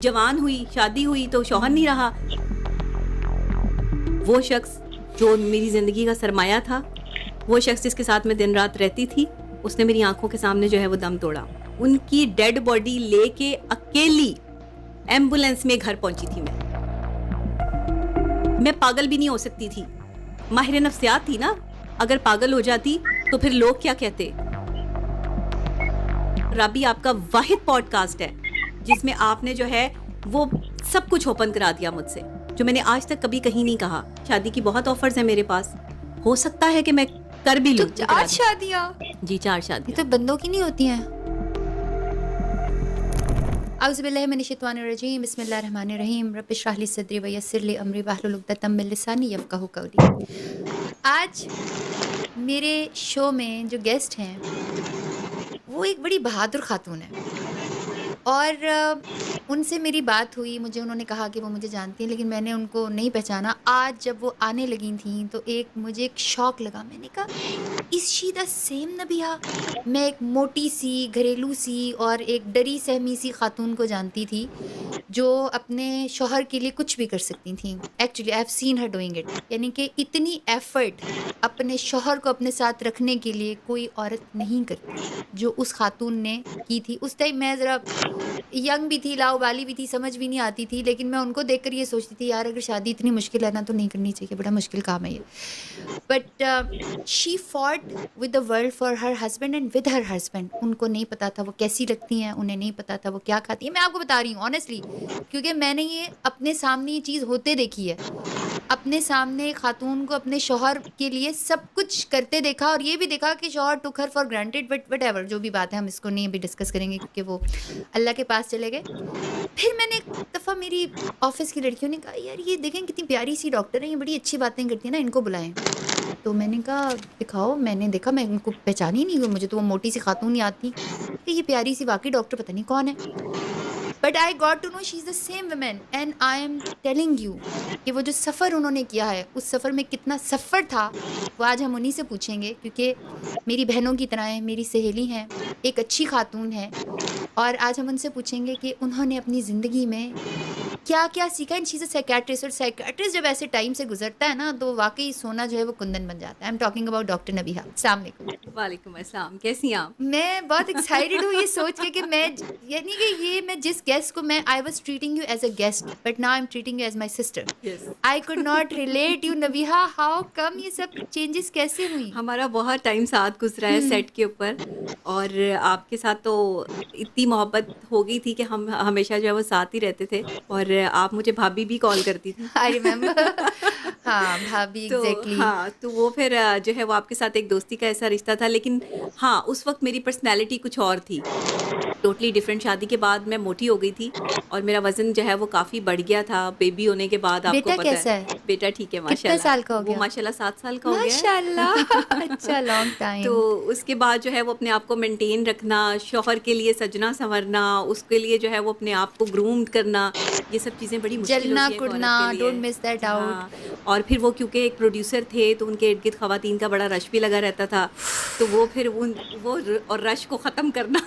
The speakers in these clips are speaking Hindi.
जवान हुई, शादी हुई तो शौहर नहीं रहा। वो शख्स जो मेरी ज़िंदगी का सरमाया था, वो शख्स जिसके साथ मैं दिन रात रहती थी, उसने मेरी आंखों के सामने जो है वो दम तोड़ा। उनकी डेड बॉडी लेके अकेली एम्बुलेंस में घर पहुंची थी मैं पागल भी नहीं हो सकती थी, माहिर नफ्सियात थी ना। अगर पागल हो जाती तो फिर लोग क्या कहते। राबी आपका वाहिद पॉडकास्ट है जिसमें आपने जो है वो सब कुछ ओपन करा दिया मुझसे, जो मैंने आज तक कभी कहीं नहीं कहा। शादी की बहुत ऑफर्स हैं मेरे पास, हो सकता है कि मैं कर भी लूं। तो 4 शादियां? जी 4 शादी तो बंदों की नहीं होती हैं। औज़ुबिल्लाहिमिनश्शैतानिर्रजीम, बिस्मिल्लाहिर्रहमानिर्रहीम, रब्बि इश्रह ली सदरी व यस्सिर ली अमरी वहलुल उक़दतम मिन लिसानी यफ़क़हू क़ौली। आज मेरे शो में जो गेस्ट हैं वो एक बड़ी बहादुर खातून है और उनसे मेरी बात हुई। मुझे उन्होंने कहा कि वो मुझे जानती हैं, लेकिन मैंने उनको नहीं पहचाना। आज जब वो आने लगी थी तो मुझे एक शौक लगा। मैंने कहा, is she the same Nabiha? मैं एक मोटी सी, घरेलू सी और एक डरी सहमी सी खातून को जानती थी जो अपने शौहर के लिए कुछ भी कर सकती थी। Actually I have seen her doing it. यानी कि इतनी एफर्ट अपने शौहर को अपने साथ रखने के लिए कोई औरत नहीं करती जो उस खातून ने की थी। उस टाइम मैं ज़रा यंग भी थी, लाउबाली भी थी, समझ भी नहीं आती थी, लेकिन मैं उनको देखकर ये सोचती थी, यार अगर शादी इतनी मुश्किल है ना तो नहीं करनी चाहिए, बड़ा मुश्किल काम है ये। But she fought with the world for her husband and with her husband. उनको नहीं पता था वो कैसी लगती हैं, उन्हें नहीं पता था वो क्या खाती हैं। मैं आपको बता रही हूँ ऑनेस्टली, क्योंकि मैंने ये अपने सामने ये चीज़ होते देखी है। अपने सामने खातून को अपने शौहर के लिए सब कुछ करते देखा और ये भी देखा कि शौहर took her for granted. But whatever, जो भी बात है हम इसको नहीं अभी डिस्कस करेंगे क्योंकि वो अल्लाह के पास चले गए। फिर मैंने एक दफ़ा मेरी ऑफिस की लड़कियों ने कहा, यार ये देखें कितनी प्यारी सी डॉक्टर है, ये बड़ी अच्छी बातें करती है ना, इनको बुलाएं। तो मैंने कहा दिखाओ। मैंने देखा, मैं उनको पहचान ही नहीं, मुझे तो वो मोटी सी खातून याद थी कि ये प्यारी सी वाकई डॉक्टर पता नहीं कौन है। But I got to know she is the same women and I am telling you कि वो जो सफ़र उन्होंने किया है, उस सफ़र में कितना सफ़र था वो आज हम उन्हीं से पूछेंगे, क्योंकि मेरी बहनों की तरह हैं, मेरी सहेली हैं, एक अच्छी खातून है। और आज हम उनसे पूछेंगे कि उन्होंने अपनी ज़िंदगी में क्या क्या सीखा। And she is a psychiatrist, और साइकियाट्रिस्ट जब ऐसे टाइम से गुजरता है ना तो वाकई सोना जो है वो कुंदन बन जाता है। I am talking about doctor Nabiha. अस्सलाम वालेकुम। वालेकुम अस्सलाम, कैसी हैं आप? मैं बहुत एक्साइटेड हूँ ये सोच के कि मैं, यानी कि ये मैं जिस गेस्ट को मैं I was treating you as a guest but now I am treating you as my sister. I could not relate you Nabiha, how come? ये सब चेंजेस कैसे हुई? हमारा बहुत टाइम साथ गुजरा है सेट के ऊपर, और आपके साथ तो इतनी मोहब्बत हो गई थी कि हम हमेशा जो है वो साथ ही रहते थे, और आप मुझे भाभी भी कॉल करती थी। I remember. हाँ भाभी, तो एग्जैक्टली। हाँ, तो वो फिर जो है वो आपके साथ एक दोस्ती का ऐसा रिश्ता था। लेकिन हाँ, उस वक्त मेरी पर्सनैलिटी कुछ और थी, टोटली डिफरेंट। शादी के बाद मैं मोटी हो गई थी और मेरा वज़न जो है वो काफ़ी बढ़ गया था। बेबी होने के बाद आपको बेटा पता कैसा है, है? बेटा ठीक है माशाल्लाह। कितने साल का हो वो गया? माशाल्लाह 7 साल का हो गया है। माशाल्लाह। अच्छा, लॉन्ग टाइम। तो उसके बाद जो है वो अपने आप को मेंटेन रखना, शौहर के लिए सजना संवरना, उसके लिए जो है वो अपने आप को ग्रूम करना, ये सब चीज़ें बड़ी मुश्किल होती जलना है एक औरत कुड़ना, के लिए। Don't miss that out. हाँ, और फिर वो क्योंकि एक प्रोड्यूसर थे तो उनके इर्द गिर्द ख़वातीन का बड़ा रश भी लगा रहता था, तो वो फिर और रश को ख़त्म करना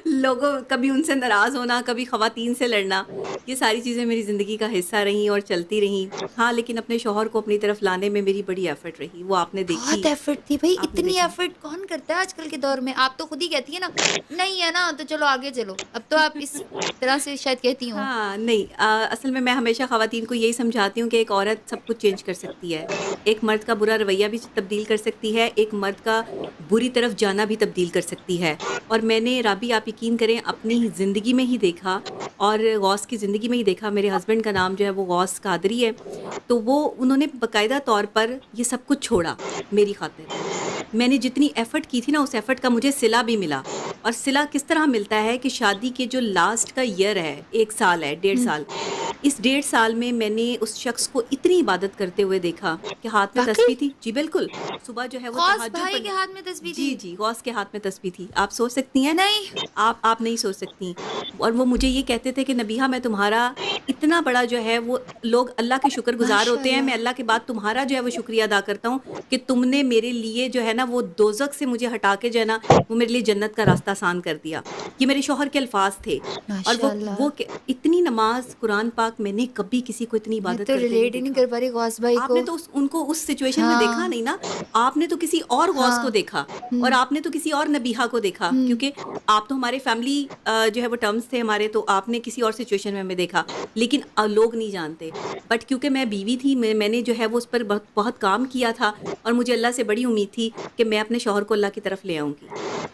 लोगों, कभी उनसे नाराज़ होना, कभी ख़वातीन से लड़ना, ये सारी चीज़ें मेरी ज़िंदगी का हिस्सा रहीं और चलती रहीं। हाँ, लेकिन अपने शौहर को अपनी तरफ लाने में मेरी बड़ी एफ़र्ट रही, वो आपने देखी। बहुत एफर्ट थी भाई, आपने इतनी देखी। एफर्ट कौन करता है आजकल के दौर में? आप तो खुद ही कहती है ना, नहीं है ना तो चलो आगे चलो। अब तो आप इस तरह से शायद कहती हो। हाँ, नहीं, असल में मैं हमेशा ख़वातीन को यही समझाती हूँ कि एक औरत सब कुछ चेंज कर सकती है। एक मर्द का बुरा रवैया भी तब्दील कर सकती है, एक मर्द का बुरी तरफ जाना भी तब्दील कर सकती है। और मैंने राबी, आप यकीन करें, अपनी ज़िंदगी में ही देखा और गौस की ज़िंदगी में ही देखा। मेरे हस्बैंड का नाम जो है वो गौस कादरी है, तो वो उन्होंने बाकायदा तौर पर ये सब कुछ छोड़ा मेरी खातिर। मैंने जितनी एफ़र्ट की थी ना, उस एफ़र्ट का मुझे सिला भी मिला। और सिला किस तरह मिलता है कि शादी के जो लास्ट का ईयर है, 1 साल है, 1.5 साल, इस 1.5 साल में मैंने उस शख्स को इतनी इबादत करते हुए देखा कि हाथ में वाक़ई? तस्बीह थी। जी, बिल्कुल। सुबह जो है वो ग़ौस तहज्जुद भाई पढ़ के हाथ में तस्बीह जी, थी? जी, गौस के हाथ में तस्बीह थी। आप सोच सकती हैं? नहीं। आप नहीं सोच सकती। और वो मुझे ये कहते थे कि नबीहा मैं तुम्हारा इतना बड़ा जो है वो लोग अल्लाह के शुक्रगुज़ार होते हैं, मैं माशाअल्लाह। अल्लाह के बाद तुम्हारा जो है वो शुक्रिया अदा करता हूँ कि तुमने मेरे लिए जो है ना वो दोज़ख से मुझे हटा के जो है ना वो मेरे लिए जन्नत का रास्ता आसान कर दिया। ये मेरे शौहर के अल्फ़ाज़ थे। और वो माशाअल्लाह। क इतनी नमाज़, कुरान पाक मैंने कभी किसी को इतनी मैं इबादत तो करते नहीं रिलेट ही नहीं देखा। कर पा रही ग़ौस भाई आपने को। तो उनको उस सिचुएशन में देखा हाँ, नहीं ना, आपने तो किसी और गौस को हाँ। देखा और हुँ, आपने तो किसी और नबीहा को देखा, हुँ, क्योंकि आप तो हमारे फैमिली जो है वो टर्म्स थे हमारे, तो आपने किसी और सिचुएशन में हमें देखा, लेकिन लोग नहीं जानते। बट क्योंकि मैं बीवी थी, मैंने जो है वो उस पर बहुत बहुत काम किया था और मुझे अल्लाह से बड़ी उम्मीद थी कि मैं अपने शौहर को अल्लाह की तरफ ले आऊँगी,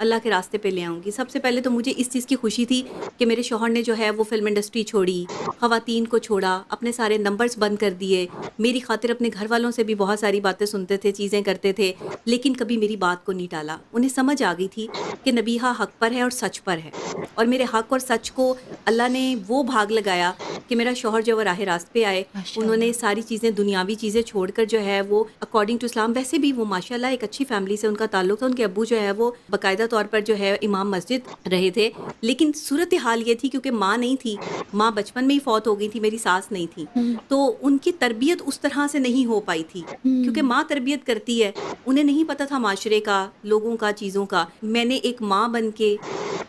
अल्लाह के रास्ते पे ले आऊँगी। सबसे पहले तो मुझे इस चीज़ की खुशी थी कि मेरे शौहर ने जो है वो फ़िल्म इंडस्ट्री छोड़ी, ख़वातीन को छोड़ा, अपने सारे नंबर्स बंद कर दिए, मेरी खातिर अपने घर वालों से भी बहुत सारी बातें सुनते थे, चीज़ें करते थे, लेकिन कभी मेरी बात को नहीं टाला। उन्हें समझ आ गई थी कि नबीहा हक़ पर है और सच पर है, और मेरे हक़ और सच को अल्लाह ने वो भाग लगाया कि मेरा शौहर जो है वो राह रास्त पे आए। उन्होंने माशाअल्लाह। सारी चीज़ें, दुनियावी चीज़ें छोड़कर जो है वो अकॉर्डिंग टू इस्लाम, वैसे भी वो माशाल्लाह एक अच्छी फैमिली से उनका ताल्लुक़ था। उनके अब्बू जो है वो बाकायदा तौर पर जो है इमाम मस्जिद रहे थे, लेकिन सूरत हाल ये थी क्योंकि माँ नहीं थी, माँ बचपन में ही फ़ौत हो गई थी, मेरी सास नहीं थी, हुँ, तो उनकी तरबियत उस तरह से नहीं हो पाई थी, क्योंकि हुँ, माँ तरबियत करती है, उन्हें नहीं पता था माशरे का, लोगों का, चीज़ों का। मैंने एक माँ बन के,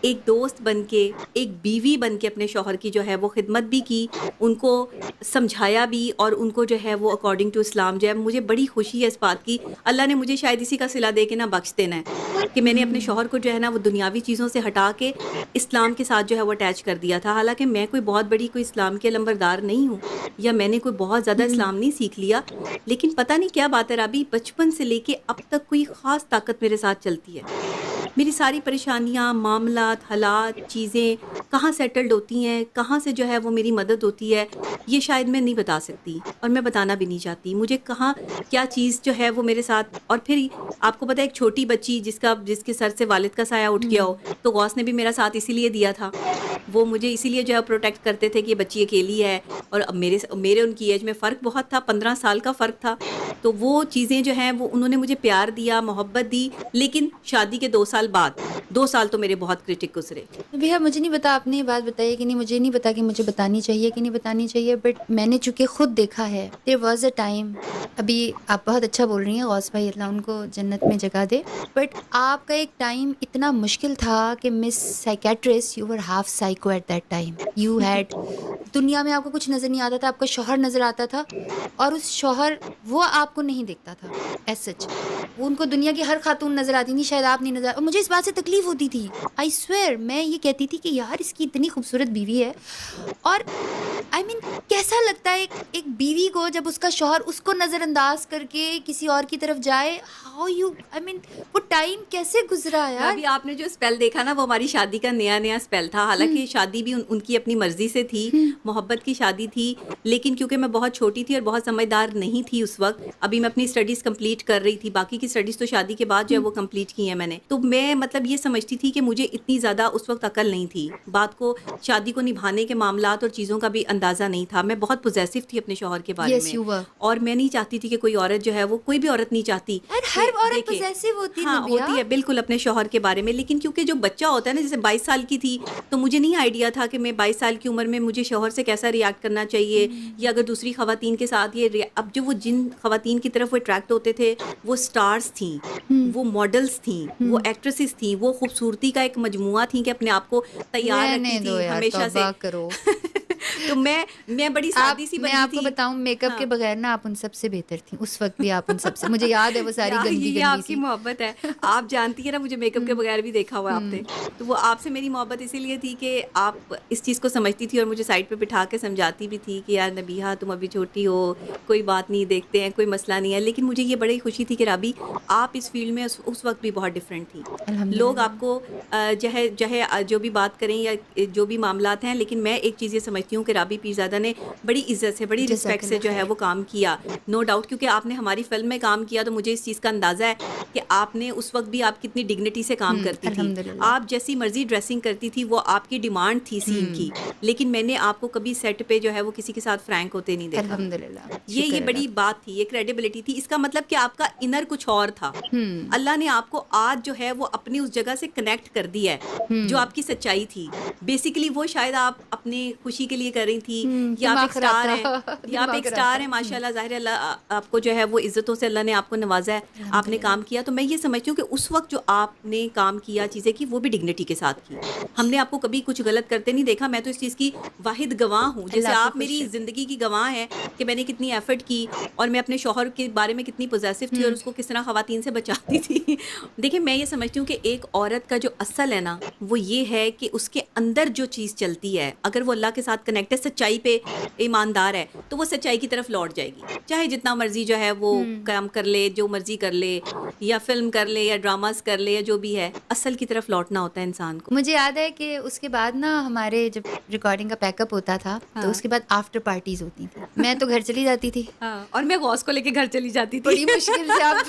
एक दोस्त बन के, एक बीवी बन के अपने शौहर की जो है वो खिदमत भी की, उनको समझाया भी, और उनको जो है वो अकॉर्डिंग टू इस्लाम जो है, मुझे बड़ी खुशी है इस बात की, अल्लाह ने मुझे शायद इसी का सिला दे के ना बख्श देना है कि मैंने अपने हुँ, शौहर को जो है ना वो दुनियावी चीज़ों से हटा के इस्लाम के साथ जो है वो अटैच कर दिया था। हालाँकि मैं कोई बहुत बड़ी कोई इस्लाम की अलंबरदार नहीं हूँ, या मैंने कोई बहुत ज़्यादा हुँ, इस्लाम नहीं सीख लिया, लेकिन पता नहीं क्या बात है राबी, बचपन से लेके अब तक कोई ख़ास ताकत मेरे साथ चलती है। मेरी सारी परेशानियाँ, मामलात, हालात, चीज़ें कहाँ सेटल्ड होती हैं, कहाँ से जो है वो मेरी मदद होती है, ये शायद मैं नहीं बता सकती, और मैं बताना भी नहीं चाहती। मुझे कहाँ क्या चीज़ जो है वो मेरे साथ, और फिर आपको पता है एक छोटी बच्ची जिसके सर से वालिद का साया उठ गया हुँ, हो, तो गौस ने भी मेरा साथ इसीलिए दिया था। वो मुझे इसीलिए जो है प्रोटेक्ट करते थे कि ये बच्ची अकेली है, और अब मेरे उनकी एज में फ़र्क बहुत था, 15 साल का फ़र्क था। तो वो चीज़ें जो हैं वो उन्होंने मुझे प्यार दिया, मोहब्बत दी, लेकिन शादी के 2 साल बाद, 2 साल तो मेरे बहुत क्रिटिक गुज़रे। भैया मुझे नहीं पता आपने ये बात बताई है कि नहीं, मुझे नहीं पता कि मुझे बतानी चाहिए कि नहीं बतानी चाहिए, बट मैंने चूँकि खुद देखा है, देयर वाज़ अ टाइम, अभी आप बहुत अच्छा बोल रही हैं, गौस भाई अल्लाह उनको जन्नत में जगह दे, बट आपका एक टाइम इतना मुश्किल था कि miss psychiatrist, you were half psycho at that time. You had, दुनिया में आपको कुछ नज़र नहीं आता था, आपका शौहर नज़र आता था, और उस शौहर वो आपको नहीं देखता था एज़ सच। वो उनको दुनिया की हर खातून नज़र आती थी, शायद आप नहीं नज़र, और मुझे इस बात से तकलीफ़ होती थी। आई स्वेयर मैं ये कहती थी कि यार इसकी इतनी खूबसूरत बीवी है, और आई मीन कैसा लगता है एक बीवी को जब उसका शौहर उसको नज़रअंदाज करके किसी और की तरफ जाए, हाउ यू, आई मीन वो टाइम कैसे गुजरा यार। अभी आपने जो स्पेल देखा ना वो हमारी शादी का नया स्पेल था। हम्म, हालांकि शादी भी उनकी अपनी मर्जी से थी, हम्म, मोहब्बत की शादी थी, लेकिन क्योंकि मैं बहुत छोटी थी और बहुत समझदार नहीं थी उस वक्त, अभी मैं अपनी स्टडीज़ कंप्लीट कर रही थी, बाकी की स्टडीज़ तो शादी के बाद जो है हम्म, वो कंप्लीट की है मैंने। तो मैं मतलब ये समझती थी कि मुझे इतनी ज़्यादा उस वक्त अकल नहीं थी, बात को, शादी को निभाने के मामलात और चीज़ों का भी अंदाज़ा नहीं था। मैं बहुत पॉजेसिव थी अपने शौहर के बारे यस में, यू वर। और मैं नहीं चाहती थी कि कोई औरत जो है वो, कोई भी औरत नहीं चाहती यार कि हर औरत देखे, पॉसेसिव होती है हाँ, नबिया। होती है बिल्कुल अपने शौहर के बारे में, लेकिन क्योंकि जो बच्चा होता है ना, जैसे 22 साल की थी, तो मुझे नहीं आइडिया था कि मैं 22 साल की उम्र में मुझे शौहर से कैसा रिएक्ट करना चाहिए, या अगर दूसरी ख़वातीन के साथ अब जो वो जिन ख़वातीन की तरफ वो अट्रैक्ट होते थे, वो स्टार्स थीं, हम्म, वो मॉडल्स थीं, वो हम्म, एक्ट्रेसेस थीं, वो खूबसूरती का एक मजमुआ थी कि अपने आप को तैयार रहने रखती दो थी यार, हमेशा से। तौबा करो। तो मैं बड़ी आप, सादी सी मैं बंदी आपको थी। बताऊँ मेकअप के हाँ, बगैर ना आप उन सबसे बेहतर थीं, उस वक़्त भी आप उन सबसे, मुझे याद है वो सारी यार ये गंदी-गंदी आपकी सी। मोहब्बत है। आप जानती हैं ना मुझे मेकअप के हुँ, बगैर भी देखा हुआ है आपने। हुँ, तो वो आपसे मेरी मोहब्बत इसीलिए थी कि आप इस चीज़ को समझती थी और मुझे साइड पे बिठा के समझाती भी थी कि यार नबीहा तुम अभी छोटी हो, कोई बात नहीं, देखते हैं, कोई मसला नहीं है। लेकिन मुझे ये बड़ी खुशी थी कि राबी आप इस फ़ील्ड में उस वक़्त भी बहुत डिफरेंट थी। लोग अल्हम्दुलिल्लाह। आपको जो भी बात करें या जो भी मामलात हैं, लेकिन मैं एक चीज़ ये समझती हूँ कि राबी पीरज़ादा ने बड़ी इज़्ज़त से, बड़ी रिस्पेक्ट से जो है वो काम किया, नो डाउट, क्योंकि आपने हमारी फ़िल्म में काम किया तो मुझे इस चीज़ का अंदाज़ा है कि आपने उस वक़्त भी आप कितनी डिग्निटी से काम करती थी। अल्हम्दुलिल्लाह। आप जैसी मर्ज़ी ड्रेसिंग करती थी, वो आपकी डिमांड थी सीन की, लेकिन मैंने आपको कभी सेट पे जो है वो किसी के साथ फ्रैंक होते नहीं देखा। अल्हम्दुलिल्लाह, ये शुक्र बड़ी अल्लाह बात थी, ये क्रेडिबिलिटी थी। इसका मतलब कि आपका इनर कुछ और था। हुँ, अल्लाह ने आपको आज जो है वो अपनी उस जगह से कनेक्ट कर दिया है, जो आपकी सच्चाई थी। बेसिकली वो शायद आप अपनी खुशी के लिए कर रही थी, या आप दिमाग एक खराब स्टार था हैं, या आप दिमाग एक खराब स्टार था। हैं माशाल्लाह, ज़ाहिर है अल्लाह आपको जो है वो इज़्ज़तों से अल्लाह ने आपको नवाज़ा है, आपने अल्हम्दुलिल्लाह। काम किया। तो मैं ये समझती हूँ कि उस वक़्त जो आपने काम किया, चीज़ें की, वो भी डिग्निटी के साथ की। हमने आपको कभी कुछ गलत करते नहीं देखा। मैं तो इस चीज़ की वाहिद गवाह हूँ। जैसे अल्लाह आपको आप खुश मेरी रखे। ज़िंदगी की गवाह हैं कि मैंने कितनी एफ़र्ट की और मैं अपने शौहर के बारे में कितनी पॉज़ेसिव थी और उसको किस तरह ख़वातीन से बचाती थी। देखिए, मैं ये समझती हूँ कि एक औरत का जो असल है ना, वो ये है कि उसके अंदर जो चीज़ चलती है, अगर वो अल्लाह के साथ कनेक्ट है, सच्चाई पे ईमानदार है, तो वो सच्चाई की तरफ लौट जाएगी। चाहे जितना मर्ज़ी जो है वो काम कर ले, जो मर्ज़ी कर ले, या फ़िल्म कर ले, या ड्रामास कर ले, या जो भी है, असल की तरफ लौटना होता है इंसान को। मुझे याद है कि उसके बाद ना हमारे जब रिकॉर्डिंग का पैकअप होता था, तो हाँ। उसके बाद आफ्टर पार्टीज़ होती थी। मैं तो घर चली जाती थी। हाँ, और मैं गौस को लेके घर चली जाती थी। बड़ी मुश्किल से आप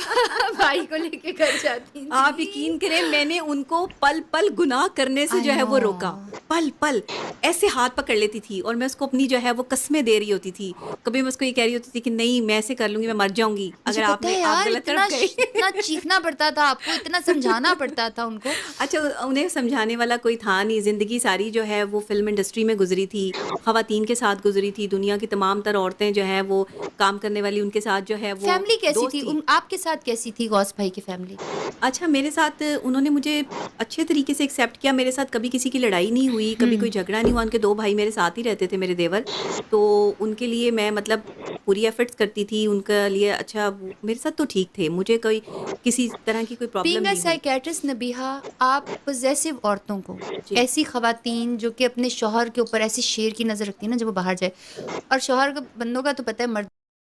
भाई को लेके घर जाती थी। आप यकीन करें, मैंने उनको पल-पल गुनाह करने से आई जो है वो नो। रोका। पल-पल ऐसे हाथ पकड़ लेती थी और मैं उसको अपनी जो है वो कस्में दे रही होती थी। कभी मैं उसको ये कह रही होती थी कि नहीं, मैं ऐसे कर लूँगी, मैं मर जाऊँगी मुझे अगर पता है आप यार, गलत तरफ गए। इतना चीखना पड़ता था आपको, इतना समझाना पड़ता था उनको। अच्छा, उन्हें समझाने वाला कोई था नहीं। ज़िंदगी सारी जो है वो फ़िल्म इंडस्ट्री में गुज़री थी, ख़वातीन के साथ गुज़री थी। दुनिया की तमाम तर औरतें जो हैं वो काम करने वाली, उनके साथ जो है वो फैमिली कैसी दोस्त थी? थी। आपके साथ कैसी थी गौस भाई की फैमिली? अच्छा, मेरे साथ उन्होंने मुझे अच्छे तरीके से एक्सेप्ट किया। मेरे साथ कभी किसी की लड़ाई नहीं हुई, कभी कोई झगड़ा नहीं हुआ। उनके 2 भाई मेरे साथ ही रहते थे, मेरे देवर। तो उनके लिए मैं मतलब पूरी एफ़र्ट्स करती थी उनके लिए। अच्छा, वो मेरे साथ तो ठीक थे। मुझे कोई किसी तरह की कोई प्रॉब्लम बीइंग अ नहीं हुई। साइकियाट्रिस्ट नबीहा, आप पॉसेसिव औरतों को, जी। ऐसी ख़वातीन जो कि अपने शौहर के ऊपर ऐसी शेर की नज़र रखती है ना जब वो बाहर जाए, और शौहर का, बंदों का तो पता है, मर्द